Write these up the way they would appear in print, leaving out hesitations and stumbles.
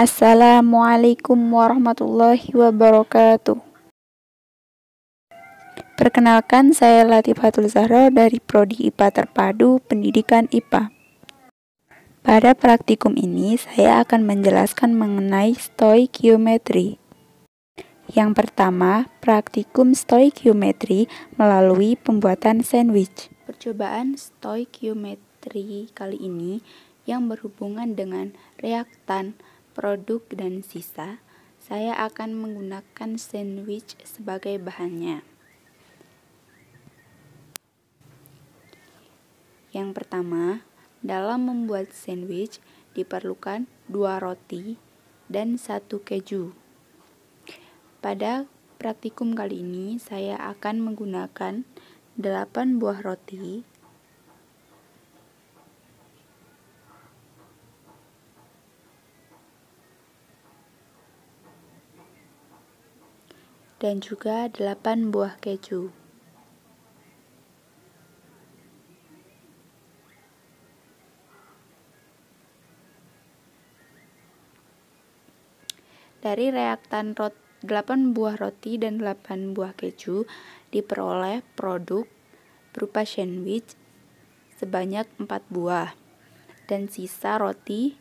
Assalamualaikum warahmatullahi wabarakatuh. Perkenalkan, saya Latifatul Zahra dari Prodi IPA Terpadu Pendidikan IPA. Pada praktikum ini, saya akan menjelaskan mengenai stoikiometri. Yang pertama, praktikum stoikiometri melalui pembuatan sandwich. Percobaan stoikiometri kali ini yang berhubungan dengan reaktan, produk, dan sisa, saya akan menggunakan sandwich sebagai bahannya. Yang pertama, dalam membuat sandwich diperlukan 2 roti dan 1 keju. Pada praktikum kali ini, saya akan menggunakan 8 buah roti, dan juga 8 buah keju. Dari reaktan 8 buah roti dan 8 buah keju diperoleh produk berupa sandwich sebanyak 4 buah, dan sisa roti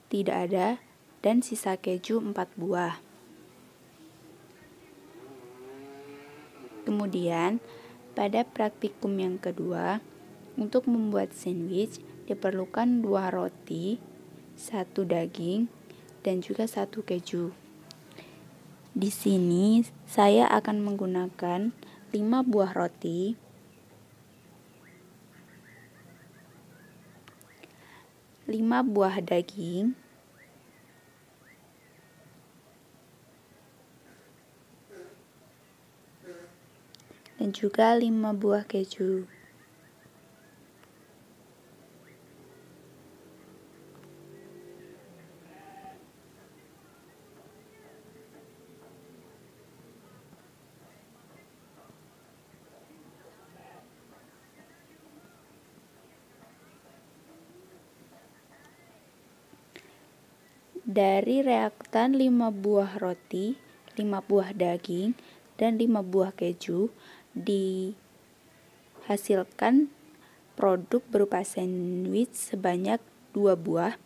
tidak ada, dan sisa keju 4 buah. Kemudian, pada praktikum yang kedua, untuk membuat sandwich diperlukan 2 roti, 1 daging, dan juga 1 keju. Di sini saya akan menggunakan 5 buah roti, 5 buah daging, dan juga 5 buah keju. Dari reaktan 5 buah roti, 5 buah daging, dan 5 buah keju dihasilkan produk berupa sandwich sebanyak 2 buah,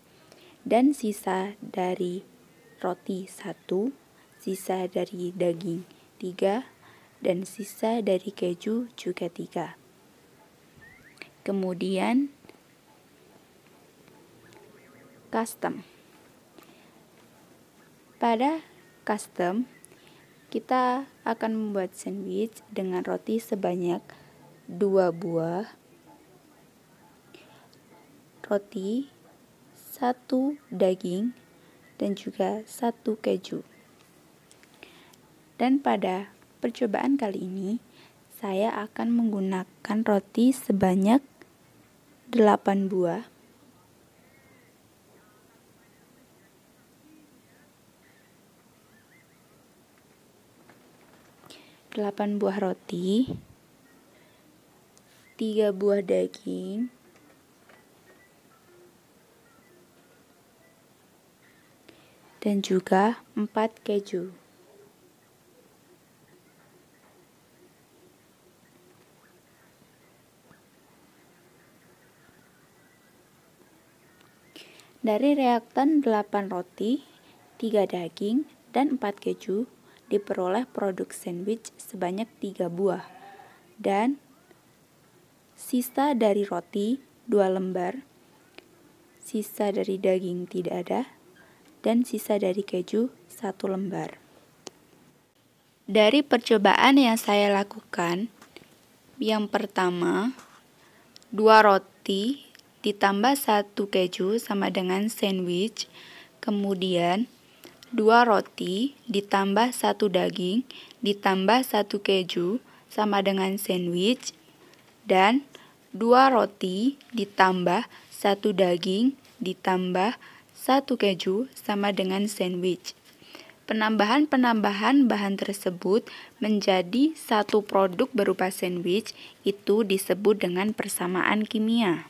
dan sisa dari roti 1, sisa dari daging 3, dan sisa dari keju juga 3. Kemudian custom. Pada custom, kita akan membuat sandwich dengan roti sebanyak 2 buah, roti, 1 daging, dan juga 1 keju. Dan pada percobaan kali ini, saya akan menggunakan roti sebanyak 8 buah, roti, 3 buah daging, dan juga 4 keju. Dari reaktan 8 roti, 3 daging, dan 4 keju diperoleh produk sandwich sebanyak 3 buah, dan sisa dari roti 2 lembar, sisa dari daging tidak ada, dan sisa dari keju 1 lembar. Dari percobaan yang saya lakukan, yang pertama, 2 roti ditambah 1 keju sama dengan sandwich. Kemudian 2 roti ditambah 1 daging ditambah 1 keju sama dengan sandwich, dan 2 roti ditambah 1 daging ditambah 1 keju sama dengan sandwich. Penambahan bahan tersebut menjadi satu produk berupa sandwich, itu disebut dengan persamaan kimia.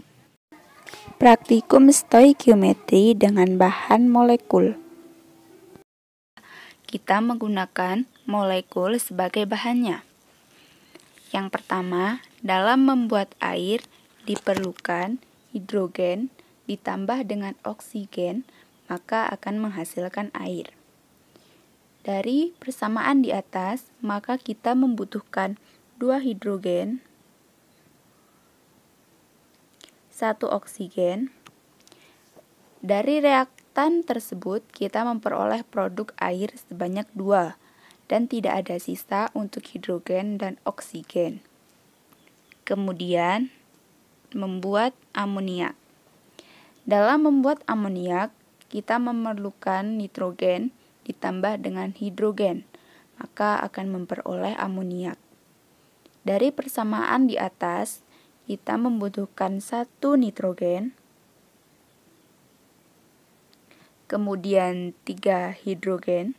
Praktikum stoikiometri dengan bahan molekul. kita menggunakan molekul sebagai bahannya. Yang pertama, dalam membuat air diperlukan hidrogen ditambah dengan oksigen, maka akan menghasilkan air. Dari persamaan di atas, maka kita membutuhkan 2 hidrogen, 1 oksigen. Dari reaktan tersebut, kita memperoleh produk air sebanyak 2, dan tidak ada sisa untuk hidrogen dan oksigen. Kemudian, membuat amoniak. Dalam membuat amoniak, kita memerlukan nitrogen ditambah dengan hidrogen, maka akan memperoleh amoniak. Dari persamaan di atas, kita membutuhkan 1 nitrogen, kemudian 3 hidrogen.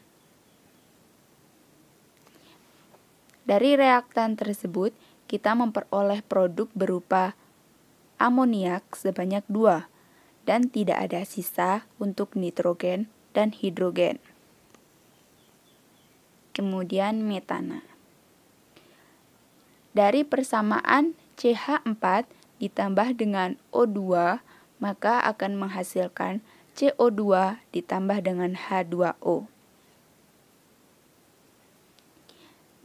Dari reaktan tersebut, kita memperoleh produk berupa amoniak sebanyak 2, dan tidak ada sisa untuk nitrogen dan hidrogen. Kemudian metana. Dari persamaan CH4 ditambah dengan O2, maka akan menghasilkan CO2 ditambah dengan H2O.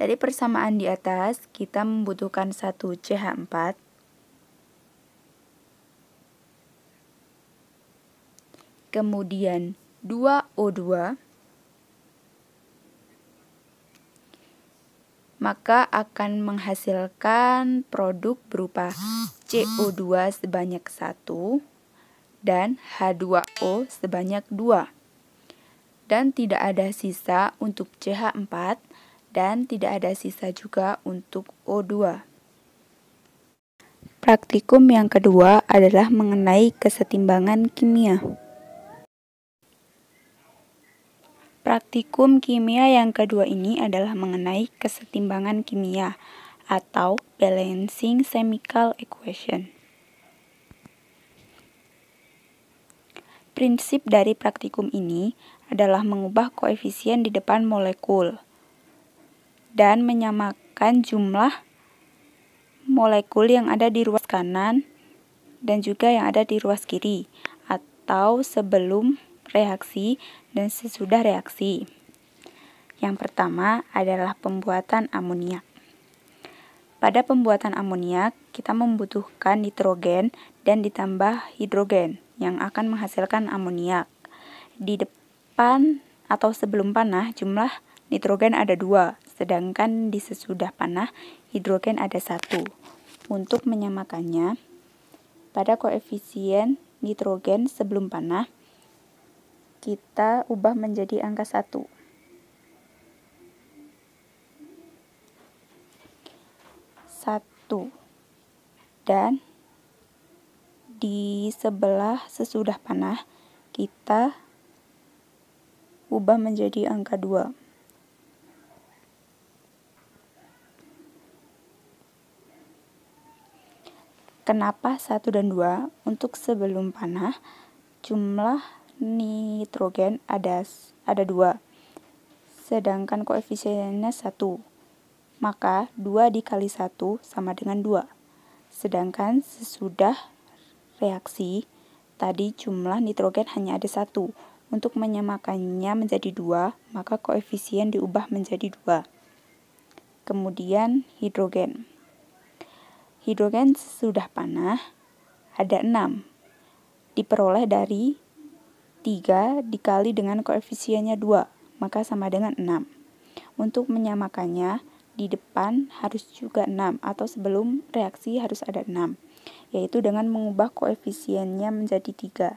Dari persamaan di atas, kita membutuhkan 1 CH4, kemudian 2 O2, maka akan menghasilkan produk berupa CO2 sebanyak 1 dan H2O sebanyak 2. Dan tidak ada sisa untuk CH4 dan tidak ada sisa juga untuk O2. Praktikum yang kedua adalah mengenai kesetimbangan kimia. Praktikum kimia yang kedua ini adalah mengenai kesetimbangan kimia atau balancing chemical equation. Prinsip dari praktikum ini adalah mengubah koefisien di depan molekul dan menyamakan jumlah molekul yang ada di ruas kanan dan juga yang ada di ruas kiri, atau sebelum reaksi dan sesudah reaksi. Yang pertama adalah pembuatan amoniak. Pada pembuatan amoniak, kita membutuhkan nitrogen dan ditambah hidrogen yang akan menghasilkan amoniak. Di depan atau sebelum panah, jumlah nitrogen ada 2, sedangkan di sesudah panah, hidrogen ada 1. Untuk menyamakannya, pada koefisien nitrogen sebelum panah, kita ubah menjadi angka 1. Dan di sebelah sesudah panah, kita ubah menjadi angka 2. Kenapa 1 dan 2? Untuk sebelum panah, jumlah nitrogen ada 2, sedangkan koefisiennya 1. Maka 2 dikali 1 sama dengan 2. Sedangkan sesudah reaksi, tadi jumlah nitrogen hanya ada 1. Untuk menyamakannya menjadi 2, maka koefisien diubah menjadi 2. Kemudian hidrogen. Hidrogen sesudah panah ada 6. Diperoleh dari 3 dikali dengan koefisiennya 2, maka sama dengan 6. Untuk menyamakannya, di depan harus juga 6, atau sebelum reaksi harus ada 6, yaitu dengan mengubah koefisiennya menjadi 3.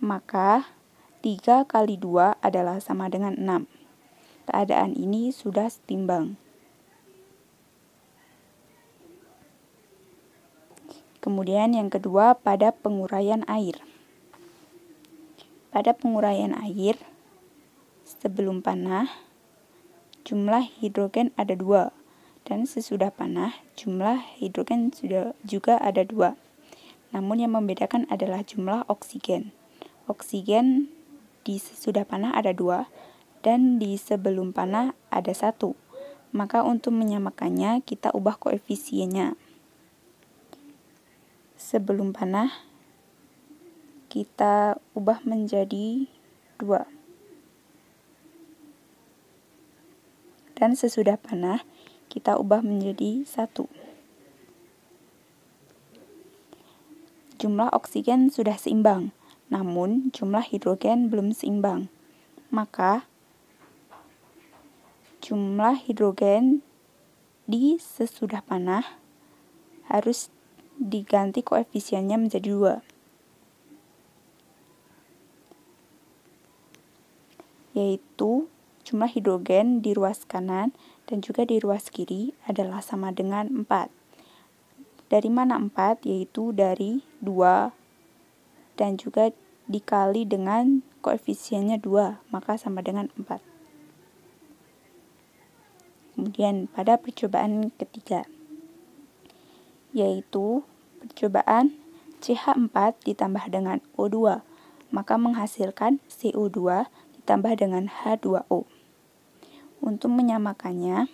Maka 3 kali 2 adalah sama dengan 6. Keadaan ini sudah setimbang. Kemudian yang kedua, pada penguraian air. Pada penguraian air, sebelum panah, jumlah hidrogen ada 2, dan sesudah panah, jumlah hidrogen juga ada 2. namun yang membedakan adalah jumlah oksigen. Oksigen di sesudah panah ada 2, dan di sebelum panah ada 1. Maka untuk menyamakannya, kita ubah koefisiennya. Sebelum panah, kita ubah menjadi 2. Dan sesudah panah, kita ubah menjadi 1. Jumlah oksigen sudah seimbang, namun jumlah hidrogen belum seimbang. Maka, jumlah hidrogen di sesudah panah harus diganti koefisiennya menjadi 2. Yaitu jumlah hidrogen di ruas kanan dan juga di ruas kiri adalah sama dengan 4. Dari mana 4? Yaitu dari 2 dan juga dikali dengan koefisiennya 2, maka sama dengan 4. Kemudian pada percobaan ketiga, yaitu percobaan CH4 ditambah dengan O2, maka menghasilkan CO2 ditambah dengan H2O. Untuk menyamakannya,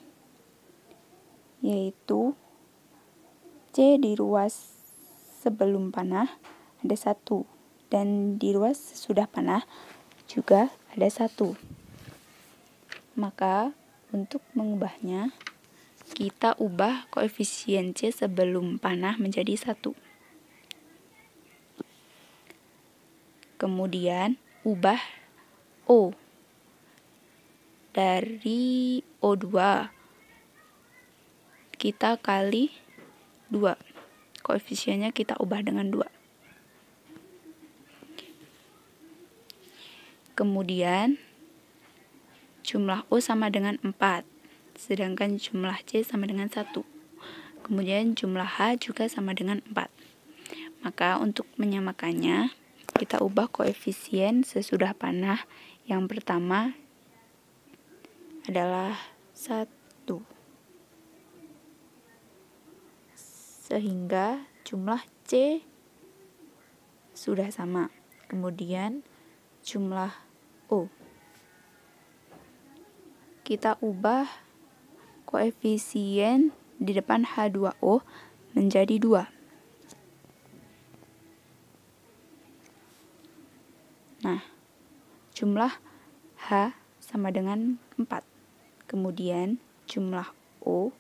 yaitu C di ruas sebelum panah ada 1, dan di ruas sesudah panah juga ada 1. Maka untuk mengubahnya, kita ubah koefisien C sebelum panah menjadi 1. Kemudian ubah O. Dari O2 kita kali 2. Koefisiennya kita ubah dengan 2. Kemudian jumlah O sama dengan 4, sedangkan jumlah C sama dengan 1. Kemudian jumlah H juga sama dengan 4. Maka untuk menyamakannya, kita ubah koefisien sesudah panah. Yang pertama adalah 1. Sehingga jumlah C sudah sama. Kemudian jumlah O. Kita ubah koefisien di depan H2O menjadi 2. Nah, jumlah H sama dengan 4. Kemudian jumlah O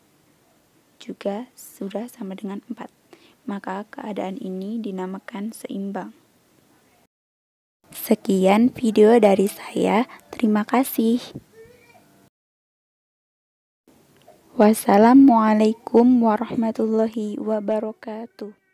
juga sudah sama dengan 4. Maka keadaan ini dinamakan seimbang. Sekian video dari saya. Terima kasih. Wassalamualaikum warahmatullahi wabarakatuh.